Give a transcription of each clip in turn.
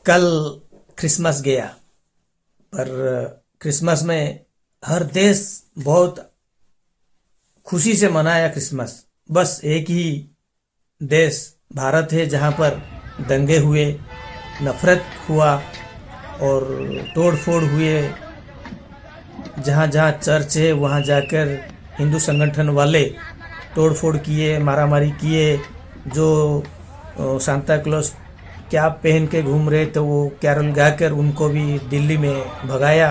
कल क्रिसमस गया, पर क्रिसमस में हर देश बहुत खुशी से मनाया क्रिसमस। बस एक ही देश भारत है जहां पर दंगे हुए, नफरत हुआ और तोड़ फोड़ हुए। जहां जहां चर्च है वहां जाकर हिंदू संगठन वाले तोड़ फोड़ किए, मारामारी किए। जो सांता क्लॉज क्या पहन के घूम रहे थे वो कैरल गाकर उनको भी दिल्ली में भगाया।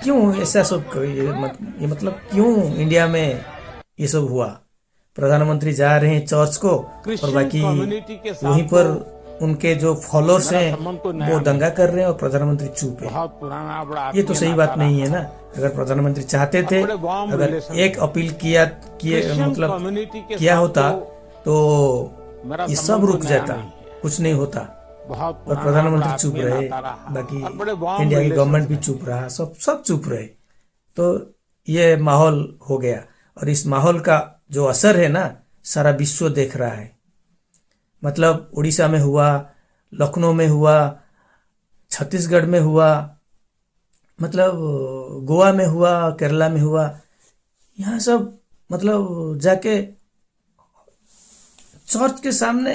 क्यों ऐसा सब ये मतलब क्यों इंडिया में ये सब हुआ? प्रधानमंत्री जा रहे हैं चर्च को और बाकी वहीं पर उनके जो फॉलोअर्स हैं वो दंगा कर रहे हैं और प्रधानमंत्री चुप है। ये तो सही बात नहीं है ना। अगर प्रधानमंत्री चाहते थे, अगर एक अपील किया होता तो ये सब रुक जाता, कुछ नहीं होता। और प्रधानमंत्री चुप रहे, बाकी इंडिया की गवर्नमेंट भी चुप रहा, सब चुप रहे। तो ये माहौल हो गया और इस माहौल का जो असर है ना सारा विश्व देख रहा है। मतलब उड़ीसा में हुआ, लखनऊ में हुआ, छत्तीसगढ़ में हुआ, मतलब गोवा में हुआ, केरला में हुआ। यहाँ सब मतलब जाके चर्च के सामने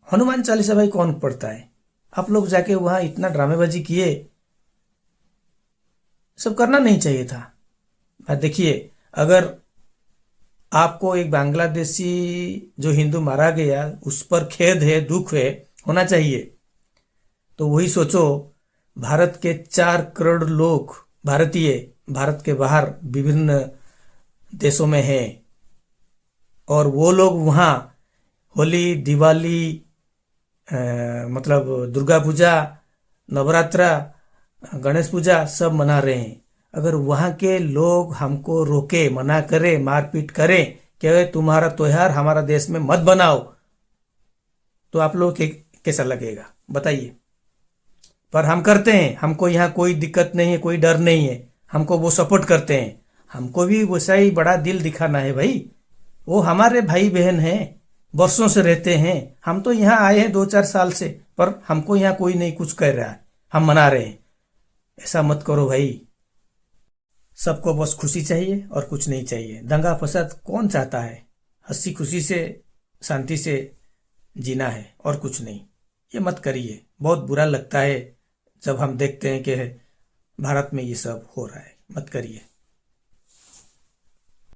हनुमान चालीसा भाई कौन पढ़ता है? आप लोग जाके वहां इतना ड्रामेबाजी किए, सब करना नहीं चाहिए था। देखिए, अगर आपको एक बांग्लादेशी जो हिंदू मारा गया उस पर खेद है, दुख है, होना चाहिए, तो वही सोचो भारत के 4 करोड़ लोग भारतीय भारत के बाहर विभिन्न देशों में हैं और वो लोग वहां होली, दिवाली, मतलब दुर्गा पूजा, नवरात्रा, गणेश पूजा सब मना रहे हैं। अगर वहां के लोग हमको रोके, मना करे, मारपीट करें कि तुम्हारा त्योहार हमारा देश में मत बनाओ, तो आप लोग कैसा लगेगा बताइए? पर हम करते हैं, हमको यहाँ कोई दिक्कत नहीं है, कोई डर नहीं है, हमको वो सपोर्ट करते हैं। हमको भी वैसा ही बड़ा दिल दिखाना है भाई। वो हमारे भाई बहन हैं, वर्षों से रहते हैं। हम तो यहाँ आए हैं 2-4 साल से, पर हमको यहाँ कोई नहीं कुछ कह रहा है, हम मना रहे हैं। ऐसा मत करो भाई। सबको बस खुशी चाहिए और कुछ नहीं चाहिए। दंगा फसाद कौन चाहता है? हंसी खुशी से, शांति से जीना है और कुछ नहीं। ये मत करिए। बहुत बुरा लगता है जब हम देखते हैं कि भारत में ये सब हो रहा है। मत करिए।